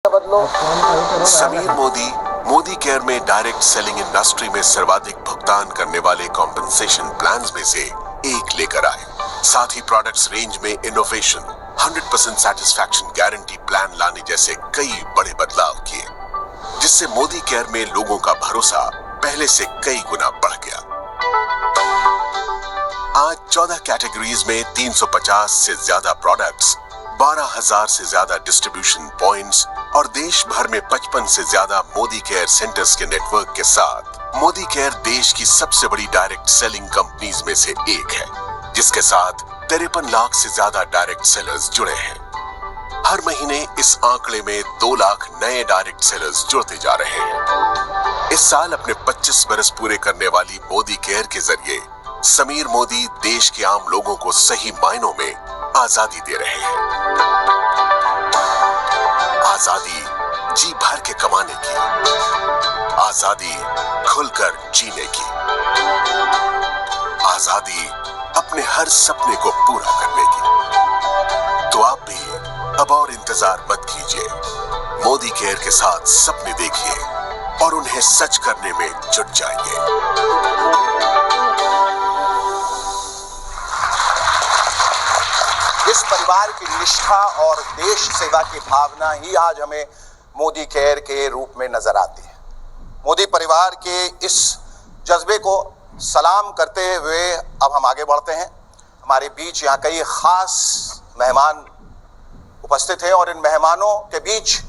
Sameer Modi Modi care में direct selling industry में सर्वाधिक भुगतान करने वाले कॉम्पेंसेशन प्लान्स में से एक लेकर आए। साथ ही प्रोडक्ट्स रेंज में इनोवेशन, 100% सैटिस्फैक्शन गारंटी प्लान लाने जैसे कई बड़े बदलाव किए, जिससे मोदी केयर में लोगों का भरोसा पहले से कई गुना बढ़ गया। आज 14 कैटेगरीज में 350 से ज्यादा प्रोडक्ट्स, 12,000 से ज्यादा डिस्ट्रीब्यूशन पॉइंट्स और देश भर में 55 से ज्यादा मोदी केयर सेंटर्स के नेटवर्क के साथ मोदी केयर देश की सबसे बड़ी डायरेक्ट सेलिंग कंपनीज में से एक है, जिसके साथ 53 लाख से ज्यादा डायरेक्ट सेलर्स जुड़े हैं। हर महीने इस आंकड़े में 2 लाख नए डायरेक्ट सेलर्स जुड़ते जा रहे हैं। इस साल अपने 25 बरस पूरे करने वाली मोदी केयर के जरिए समीर मोदी देश के आम लोगों को सही मायनों में आजादी दे रहे हैं। आजादी जी भर के कमाने की, आजादी खुलकर जीने की, आजादी अपने हर सपने को पूरा करने की। तो आप भी अब और इंतजार मत कीजिए, मोदी केयर के साथ सपने देखिए और उन्हें सच करने में जुट जाइए। इस परिवार की निष्ठा और देश सेवा की भावना ही आज हमें मोदी केयर के रूप में नजर आती है। मोदी परिवार के इस जज्बे को सलाम करते हुए अब हम आगे बढ़ते हैं। हमारे बीच यहाँ कई खास मेहमान उपस्थित हैं और इन मेहमानों के बीच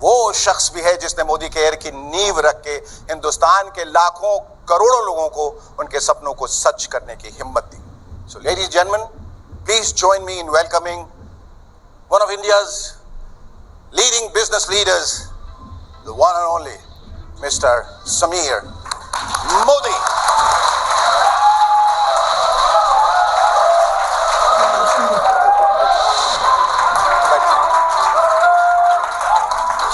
वो शख्स भी है जिसने मोदी केयर की नींव रख के हिंदुस्तान के लाखों करोड़ों लोगों को उनके सपनों को सच करने की हिम्मत दी। So ladies gentleman, please join me in welcoming one of India's leading business leaders, the one and only Mr. Sameer Modi.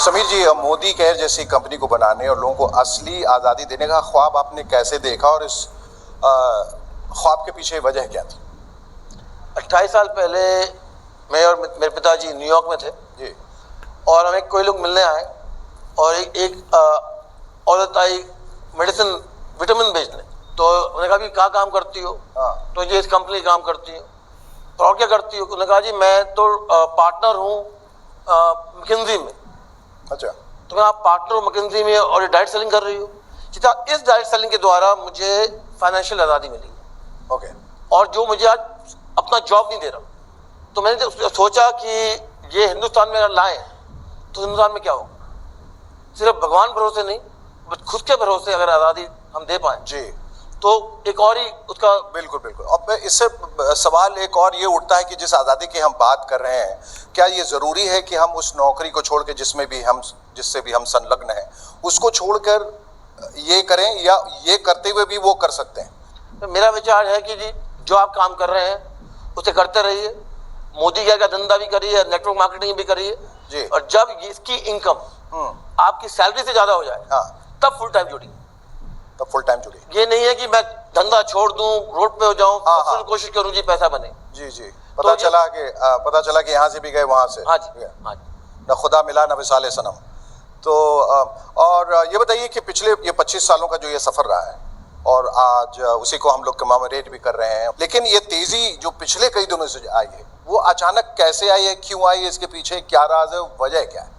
Sameer ji, Modi care जैसी कंपनी को बनाने और लोगों को असली आज़ादी देने का ख्वाब आपने कैसे देखा और इस ख्वाब के पीछे वजह क्या थी? 28 साल पहले मैं और मेरे पिताजी न्यूयॉर्क में थे जी, और हमें कोई लोग मिलने आए और एक औरत आई विटामिन बेचने। तो उन्होंने कहा कि क्या काम करती हो? तो ये इस कंपनी काम करती हो। और क्या करती हो? उन्होंने कहा जी मैं तो पार्टनर हूँ मैकिन्जी में। अच्छा, तो मैं आप पार्टनर हूँ मैकिन्जी में और ये डायरेक्ट सेलिंग कर रही हो। सीधा इस डायरेक्ट सेलिंग के द्वारा मुझे फाइनेंशियल आज़ादी मिली। ओके। और जो मुझे आज अपना जॉब नहीं दे रहा, तो मैंने सोचा कि ये हिंदुस्तान में अगर लाएं तो हिंदुस्तान में क्या हो। सिर्फ भगवान भरोसे नहीं, बस खुद के भरोसे अगर आज़ादी हम दे पाएं जी, तो एक और ही उसका बिल्कुल बिल्कुल। अब इससे सवाल एक और ये उठता है कि जिस आज़ादी की हम बात कर रहे हैं, क्या ये ज़रूरी है कि हम उस नौकरी को छोड़ के जिससे भी हम संलग्न हैं उसको छोड़कर ये करें, या ये करते हुए भी वो कर सकते हैं? तो मेरा विचार है कि जी जो आप काम कर रहे हैं उसे करते रहिए। मोदी केयर का धंधा भी करिए, नेटवर्क मार्केटिंग भी करिए जी। और जब इसकी इनकम आपकी सैलरी से ज़्यादा हो जाए तब फुल टाइम जुड़िए। तब फुल टाइम जुड़िए। ये नहीं है कि मैं धंधा छोड़ दूं, रोड पे हो जाऊं, फिर कोशिश करूं जी पैसा बने। जी जी, पता चला कि यहाँ से भी गए वहाँ से। हाँ जी, हाँ जी। न खुदा मिला न विसाल सनम। तो और ये बताइए कि पिछले ये 25 सालों का जो ये सफ़र रहा है और आज उसी को हम लोग कमेमोरेट भी कर रहे हैं, लेकिन ये तेज़ी जो पिछले कई दिनों से आई है वो अचानक कैसे आई है, क्यों आई है, इसके पीछे क्या राज है, वजह क्या है?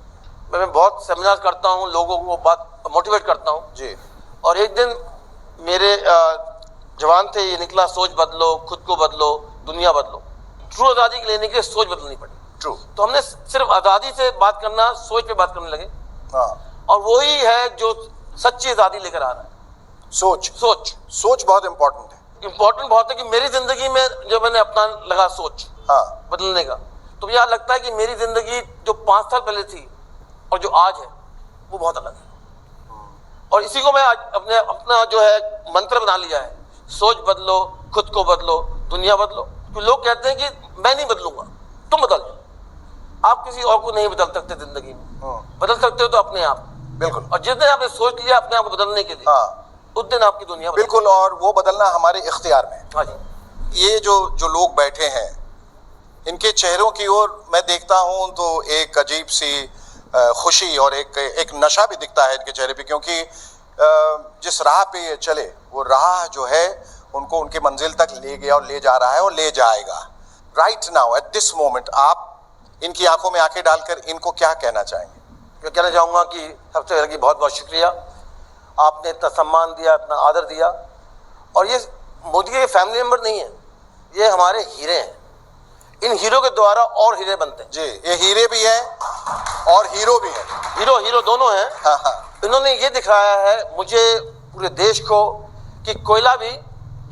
मैं बहुत सेमिनार करता हूँ, लोगों को बात मोटिवेट करता हूँ जी। और एक दिन मेरे जवान थे ये निकला, सोच बदलो, खुद को बदलो, दुनिया बदलो। ट्रू आज़ादी लेने के लिए सोच बदलनी पड़ी। ट्रू। तो हमने सिर्फ आज़ादी से बात करना, सोच पे बात करने लगे। और वही है जो सच्ची आज़ादी लेकर आ रहा है। सोच बहुत इम्पोर्टेंट है। इम्पोर्टेंट बहुत है कि मेरी जिंदगी में जो मैंने अपना लगा सोच बदलने का, तो मुझे लगता है कि मेरी जिंदगी जो 5 साल पहले थी और जो आज है वो बहुत अलग है। और इसी को मैं आज अपना जो है मंत्र बना लिया है, सोच बदलो, खुद को बदलो, दुनिया बदलो। तो लोग कहते हैं कि मैं नहीं बदलूंगा, तुम बदल जाओ। आप किसी और को नहीं बदल सकते जिंदगी में, बदल सकते हो तो अपने आप। बिल्कुल। और जिस दिन आपने सोच लिया अपने आप को बदलने के लिए, उस दिन आपकी दुनिया बिल्कुल। और वो बदलना हमारे इख्तियार में है। हाँ जी। ये जो लोग बैठे हैं, इनके चेहरों की ओर मैं देखता हूं तो एक अजीब सी खुशी और एक नशा भी दिखता है इनके चेहरे पे, क्योंकि जिस राह पे ये चले वो राह जो है उनको उनकी मंजिल तक ले गया और ले जा रहा है और ले जाएगा। Right now at this moment आप इनकी आंखों में आंखें डालकर इनको क्या कहना चाहेंगे? मैं कहना चाहूँगा कि सबसे पहले बहुत बहुत शुक्रिया, आपने इतना सम्मान दिया, इतना आदर दिया। और ये मोदी के फैमिली मेंबर नहीं है, ये हमारे हीरे हैं। इन हीरो के द्वारा और हीरे बनते हैं। जी, ये हीरे भी हैं और हीरो भी हैं। हीरो दोनों हैं। हाँ हाँ। इन्होंने ये दिखाया है मुझे, पूरे देश को, कि कोयला भी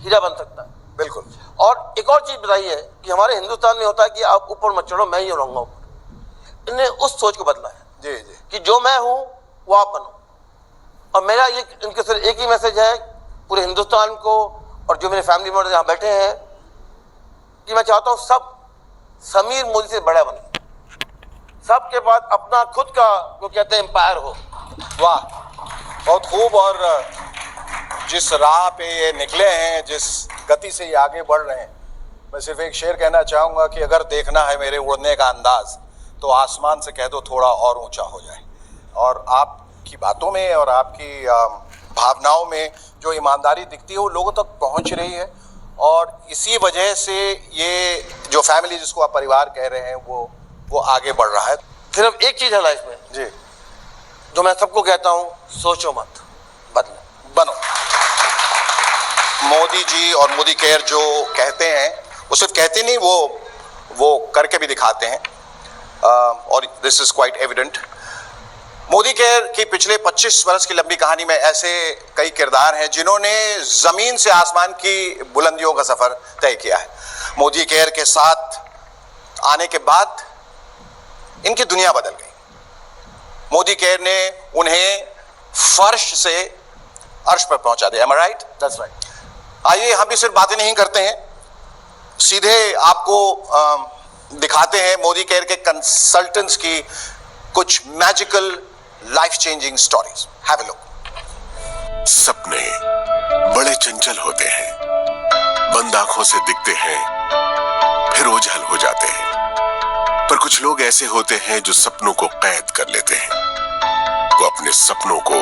हीरा बन सकता है। बिल्कुल। और एक और चीज बताई है कि हमारे हिंदुस्तान में होता है कि आप ऊपर मत चढ़ो, मैं ही रहूंगा ऊपर। इन्हें उस सोच को बदला है जी जी, कि जो मैं हूं वो आप बनो। और मेरा ये इनके सिर्फ एक ही मैसेज है पूरे हिंदुस्तान को और जो मेरे फैमिली मेंबर यहाँ बैठे हैं, कि मैं चाहता हूँ सब समीर मोदी से बड़ा बने, सबके पास अपना खुद का वो कहते हैं एम्पायर हो। वाह, बहुत खूब। और जिस राह पे ये निकले हैं, जिस गति से ये आगे बढ़ रहे हैं, मैं सिर्फ एक शेर कहना चाहूँगा कि अगर देखना है मेरे उड़ने का अंदाज तो आसमान से कह दो थोड़ा और ऊंचा हो जाए। और आपकी बातों में और आपकी भावनाओं में जो ईमानदारी दिखती है वो लोगों तक पहुंच रही है, और इसी वजह से ये जो फैमिली जिसको आप परिवार कह रहे हैं वो आगे बढ़ रहा है। सिर्फ एक चीज है लाइफ में जी, जो मैं सबको कहता हूँ, सोचो मत, बदलो, बनो। मोदी जी और मोदी केयर जो कहते हैं वो सिर्फ कहते नहीं, वो करके भी दिखाते हैं। और this is quite evident. Modi care की पिछले 25 वर्ष की लंबी कहानी में ऐसे कई किरदार हैं जिन्होंने जमीन से आसमान की बुलंदियों का सफर तय किया है। मोदी केयर के साथ आने के बाद इनकी दुनिया बदल गई। मोदी केयर ने उन्हें फर्श से अर्श पर पहुंचा दिया। Am I right? That's right. आइए हम भी सिर्फ बातें नहीं करते हैं, सीधे आपको दिखाते हैं मोदी केयर के कंसल्टेंट्स की कुछ magical life changing stories. Have a look. सपने बड़े चंचल होते हैं, बंद आंखों से दिखते हैं फिर ओझल हो जाते हैं। पर कुछ लोग ऐसे होते हैं जो सपनों को कैद कर लेते हैं। वो अपने सपनों को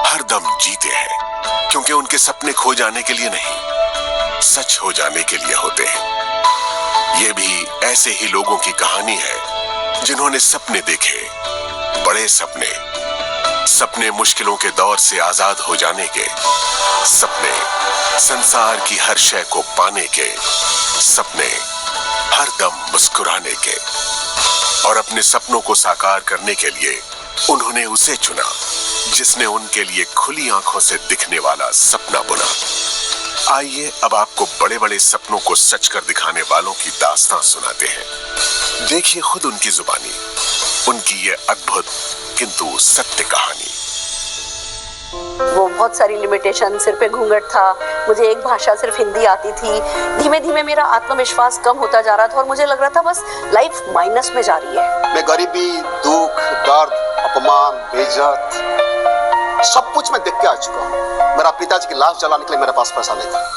हरदम जीते हैं, क्योंकि उनके सपने खो जाने के लिए नहीं, सच हो जाने के लिए होते हैं। ये भी ऐसे ही लोगों की कहानी है जिन्होंने सपने देखे, बड़े सपने मुश्किलों के दौर से आजाद हो जाने के सपने, संसार की हर शय को पाने के सपने, हरदम मुस्कुराने के। और अपने सपनों को साकार करने के लिए उन्होंने उसे चुना जिसने उनके लिए खुली आंखों से दिखने वाला सपना बुना। आइए अब आपको बड़े बड़े सपनों को सच कर दिखाने वालों की दास्तां सुनाते हैं। देखिए खुद उनकी जुबानी उनकी ये अद्भुत किंतु सत्य कहानी। वो बहुत सारी लिमिटेशन, सिर पे घूंघट था, मुझे एक भाषा सिर्फ हिंदी आती थी। धीमे धीमे मेरा आत्मविश्वास कम होता जा रहा था और मुझे लग रहा था बस लाइफ माइनस में जा रही है। मैं गरीबी, दुख, दर्द, अपमान, बेइज्जत सब कुछ मैं देख के आ चुका हूँ। मेरा पिताजी की लाश जलाने के लिए मेरे पास पैसा नहीं था।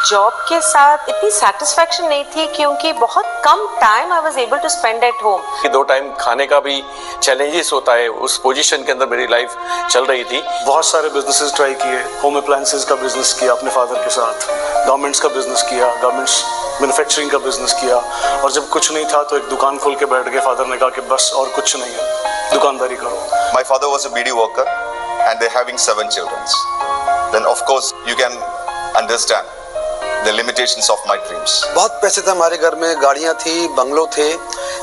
जॉब के साथ इतनी सेटिस्फैक्शन नहीं थी क्योंकि बहुत कम time I was able to spend at home. कि 2 टाइम खाने का भी चैलेंजेस होता है, उस पोजीशन के अंदर मेरी लाइफ चल रही थी। बहुत सारे बिजनेसेस ट्राई किए, होम अप्लायंसेस का बिजनेस किया अपने फादर के साथ, गवर्नमेंट्स का बिजनेस किया, गवर्नमेंट्स मैन्युफैक्चरिंग का बिजनेस किया, और जब कुछ नहीं था तो एक दुकान खोल के बैठ गए। फादर ने कहा कि बस और कुछ नहीं है, दुकानदारी करो। My father was a BD worker and they're having 7 children. Then of course you can understand the limitations of my dreams. बहुत पैसे थे हमारे घर में, गाड़ियाँ थी, बंगलो थे,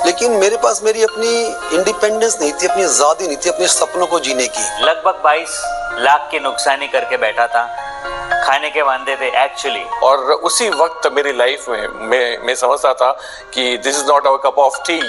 लेकिन मेरे पास मेरी अपनी इंडिपेंडेंस नहीं थी, अपनी आज़ादी नहीं थी अपने सपनों को जीने की। लगभग 22 लाख की नुकसानी करके बैठा था, खाने के वांदे थे एक्चुअली। और उसी वक्त मेरी लाइफ में मैं समझता था कि this is not our cup of T.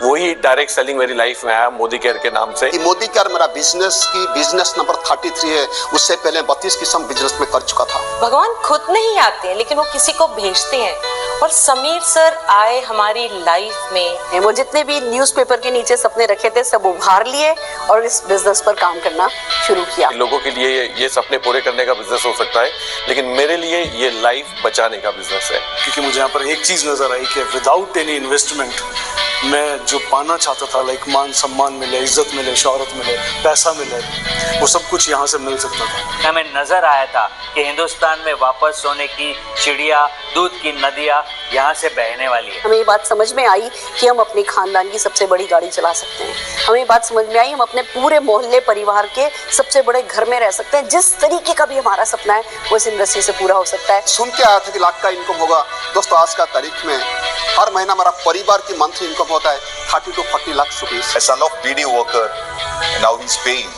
वही डायरेक्ट सेलिंग मेरी लाइफ में आया मोदी केयर के नाम से। मोदी केयर मेरा बिजनेस नंबर 33 है, उससे पहले 32 किस्म बिजनेस में कर चुका था। भगवान खुद नहीं आते हैं लेकिन वो किसी को भेजते हैं, और समीर सर आए हमारी लाइफ में। वो जितने भी न्यूज़पेपर के नीचे सपने रखे थे सब उभार लिए और इस बिजनेस पर काम करना शुरू किया। लोगों के लिए ये सपने पूरे करने का बिजनेस हो सकता है, लेकिन मेरे लिए ये लाइफ बचाने का बिजनेस है। क्योंकि मुझे यहाँ पर एक चीज नजर आई कि विदाउट एनी इन्वेस्टमेंट मैं जो पाना चाहता था, लाइक मान सम्मान मिले, इज्जत मिले, शोहरत मिले, पैसा मिले, वो सब कुछ यहाँ से मिल सकता था। हमें नजर आया था कि हिंदुस्तान में वापस सोने की चिड़िया, दूध की नदियाँ यहाँ से बहने वाली है। हमें ये बात समझ में आई कि हम अपने खानदान की सबसे बड़ी गाड़ी चला सकते हैं। हमें ये बात समझ में आई हम अपने पूरे मोहल्ले परिवार के सबसे बड़े घर में रह सकते हैं। जिस तरीके का भी हमारा सपना है वो इस इंडस्ट्री से पूरा हो सकता है। सुन के आया था कि लाख का इनकम होगा। दोस्तों, आज का तारीख में हर महीना हमारा परिवार की मंथली इनकम होता है 30 to 40 lakh rupees. A son of BD worker, now he's paying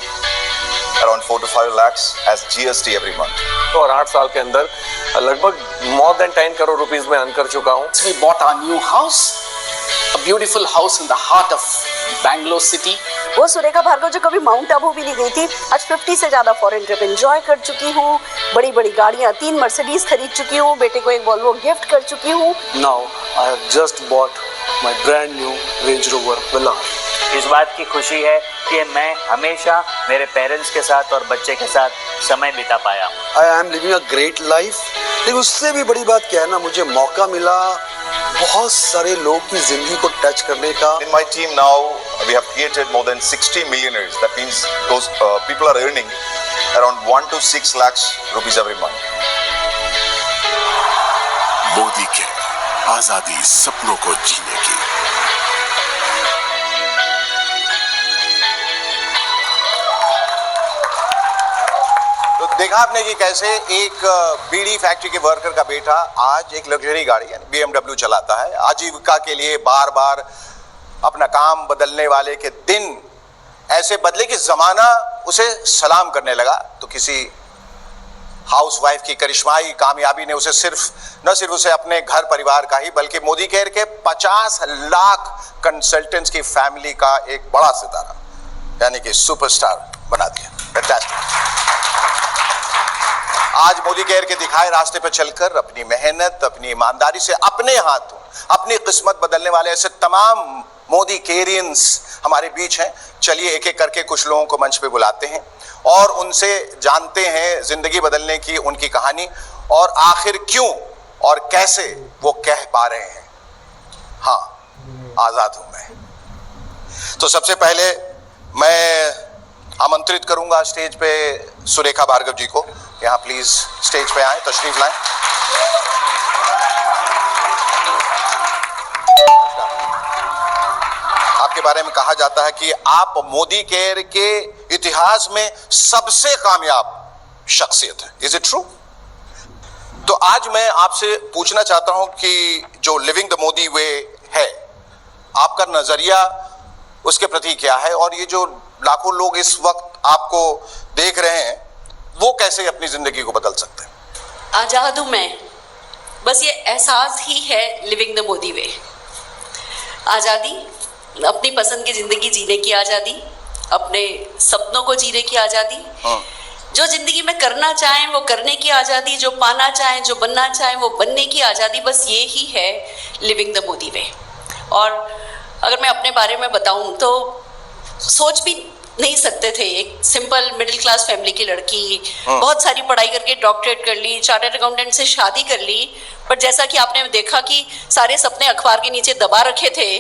around 4 to 5 lakhs as GST every month. और 8 साल के अंदर लगभग more than 10 करोड़ रुपीस में अर्न कर चुका हूँ। We bought our new house, a beautiful house in the heart of Bangalore city. वो सुरेखा भार्गव जो कभी माउंट आबू भी नहीं गई थी, आज 50 से ज्यादा फॉरेन ट्रिप एंजॉय कर चुकी हूँ। बड़ी बड़ी गाड़ियाँ, 3 मर्सिडीज खरीद चुकी हूँ। बेटे को एक वॉल्वो गिफ्ट कर चुकी हूँ। Now I have just bought my brand new Range Rover Villa. इस बात की खुशी है कि मैं हमेशा मेरे पेरेंट्स के साथ और बच्चे के साथ समय बिता पाया हूँ। I am living a great life. लेकिन उससे भी बड़ी बात क्या है ना, मुझे मौका मिला बहुत सारे लोग की जिंदगी को टच करने का। In my team now, we have created more than 60 millionaires. That means those people are earning around 1 to 6 lakhs rupees every month. Modi के आजादी सपनों को जीने की। तो देखा आपने कि कैसे एक बीड़ी फैक्ट्री के वर्कर का बेटा आज एक लग्जरी गाड़ी यानी BMW चलाता है। आजीविका के लिए बार बार अपना काम बदलने वाले के दिन ऐसे बदले कि जमाना उसे सलाम करने लगा। तो किसी हाउसवाइफ की करिश्माई कामयाबी ने उसे न सिर्फ उसे अपने घर परिवार का ही बल्कि मोदी केयर के 50 लाख कंसल्टेंट्स की फैमिली का एक बड़ा सितारा यानी कि सुपरस्टार बना दिया। फैंटास्टिक। आज मोदी केयर के दिखाए रास्ते पर चलकर अपनी मेहनत, अपनी ईमानदारी से अपने हाथों अपनी किस्मत बदलने वाले ऐसे तमाम मोदी केरियंस हमारे बीच हैं। चलिए एक एक करके कुछ लोगों को मंच पे बुलाते हैं और उनसे जानते हैं जिंदगी बदलने की उनकी कहानी और आखिर क्यों और कैसे वो कह पा रहे हैं, हाँ आजाद हूं मैं। तो सबसे पहले मैं आमंत्रित करूंगा स्टेज पे सुरेखा भार्गव जी को। यहाँ प्लीज स्टेज पे आए, तशरीफ लाएं। आपके बारे में कहा जाता है कि आप मोदी केयर के इतिहास में सबसे कामयाब शख्सियत है। Is it true? तो आज मैं आपसे पूछना चाहता हूं कि जो लिविंग द मोदी वे है, आपका नजरिया उसके प्रति क्या है और ये जो लाखों लोग इस वक्त आपको देख रहे हैं वो कैसे अपनी जिंदगी को बदल सकते हैं? आजाद हूं मैं, बस ये एहसास ही है लिविंग द मोदी वे। आज़ादी, अपनी पसंद की ज़िंदगी जीने की आज़ादी, अपने सपनों को जीने की आज़ादी, जो ज़िंदगी में करना चाहें वो करने की आज़ादी, जो पाना चाहें, जो बनना चाहें वो बनने की आज़ादी, बस ये ही है लिविंग द मोदी वे। और अगर मैं अपने बारे में बताऊं तो सोच भी नहीं सकते थे, एक सिंपल मिडिल क्लास फैमिली की लड़की, बहुत सारी पढ़ाई करके डॉक्टरेट कर ली, चार्टर्ड अकाउंटेंट से शादी कर ली, पर जैसा कि आपने देखा कि सारे सपने अखबार के नीचे दबा रखे थे।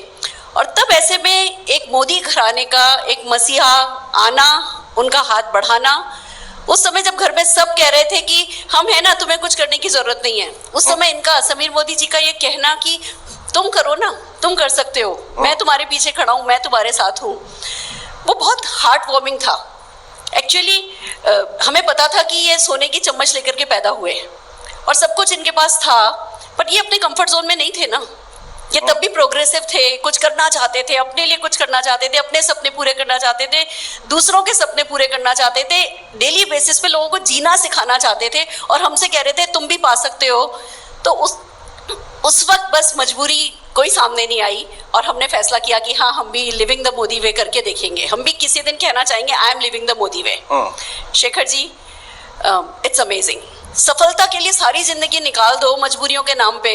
और तब ऐसे में एक मोदी घराने का एक मसीहा आना, उनका हाथ बढ़ाना, उस समय जब घर में सब कह रहे थे कि हम है ना, तुम्हें कुछ करने की जरूरत नहीं है, उस समय इनका समीर मोदी जी का ये कहना कि तुम करो ना, तुम कर सकते हो, मैं तुम्हारे पीछे खड़ा हूँ, मैं तुम्हारे साथ हूँ, वो बहुत हार्ट वार्मिंग था। एक्चुअली हमें पता था कि ये सोने की चम्मच लेकर के पैदा हुए और सब कुछ इनके पास था, बट ये अपने कंफर्ट जोन में नहीं थे ना। ये तब भी प्रोग्रेसिव थे, कुछ करना चाहते थे, अपने लिए कुछ करना चाहते थे, अपने सपने पूरे करना चाहते थे, दूसरों के सपने पूरे करना चाहते थे, डेली बेसिस पे लोगों को जीना सिखाना चाहते थे और हमसे कह रहे थे तुम भी पा सकते हो। तो उस वक्त बस मजबूरी कोई सामने नहीं आई और हमने फैसला किया कि हाँ, हम भी लिविंग द मोदी वे करके देखेंगे, हम भी किसी दिन कहना चाहेंगे I am living the Modi way. Shekhar ji, it's amazing. सफलता के लिए सारी जिंदगी निकाल दो मजबूरियों के नाम पे,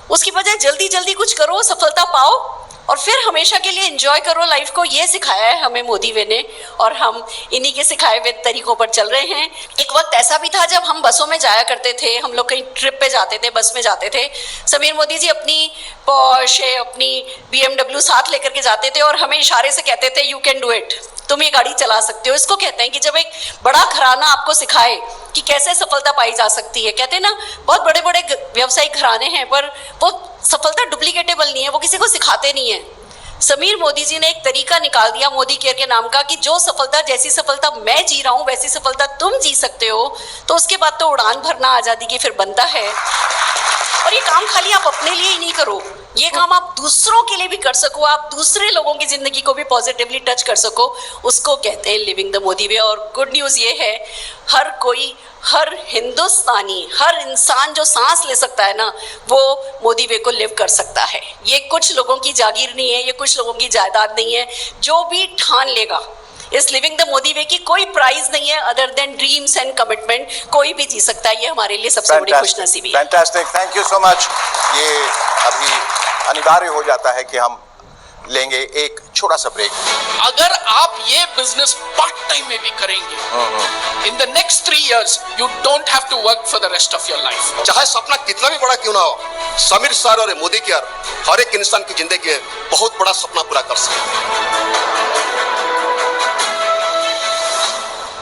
उसकी बजाय जल्दी जल्दी कुछ करो, सफलता पाओ और फिर हमेशा के लिए एंजॉय करो लाइफ को, ये सिखाया है हमें मोदी वे ने, और हम इन्हीं के सिखाए हुए तरीकों पर चल रहे हैं। एक वक्त ऐसा भी था जब हम बसों में जाया करते थे, हम लोग कहीं ट्रिप पे जाते थे, बस में जाते थे, समीर मोदी जी अपनी पॉश अपनी BMW साथ लेकर के जाते थे और हमें इशारे से कहते थे यू कैन डू इट, तुम ये गाड़ी चला सकते हो। इसको कहते हैं कि जब एक बड़ा घराना आपको सिखाए कि कैसे सफलता पाई जा सकती है। कहते हैं ना, बहुत बड़े बड़े व्यवसायिक घराने हैं पर वो सफलता डुप्लीकेटेबल नहीं है, वो किसी को सिखाते नहीं है। समीर मोदी जी ने एक तरीका निकाल दिया मोदी केयर के नाम का कि जो सफलता, जैसी सफलता मैं जी रहा हूं वैसी सफलता तुम जी सकते हो। तो उसके बाद तो उड़ान भरना आजादी की फिर बनता है। और ये काम खाली आप अपने लिए ही नहीं करो, ये काम आप दूसरों के लिए भी कर सको, आप दूसरे लोगों की जिंदगी को भी पॉजिटिवली टच कर सको, उसको कहते हैं लिविंग द मोदी वे। और गुड न्यूज़ ये है, हर कोई, हर हिंदुस्तानी, हर इंसान जो सांस ले सकता है ना, वो मोदी वे को लिव कर सकता है। ये कुछ लोगों की जागीर नहीं है, ये कुछ लोगों की जायदाद नहीं है। जो भी ठान लेगा इस लिविंग द मोदी वे की कोई प्राइज नहीं है other than dreams and commitment, कोई भी जी सकता है। ये हमारे लिए सबसे बड़ी खुशनसीबी है। Fantastic, thank you so much. ये अभी अनिवार्य हो जाता है कि हम लेंगे एक छोटा सा ब्रेक। अगर आप ये बिजनेस पार्ट टाइम में भी करेंगे, in the next 3 years you don't have to work for the rest of your life. चाहे सपना कितना भी बड़ा क्यों ना हो, समीर सर और मोदी केयर हर एक इंसान की जिंदगी में बहुत बड़ा सपना पूरा कर सकते हैं।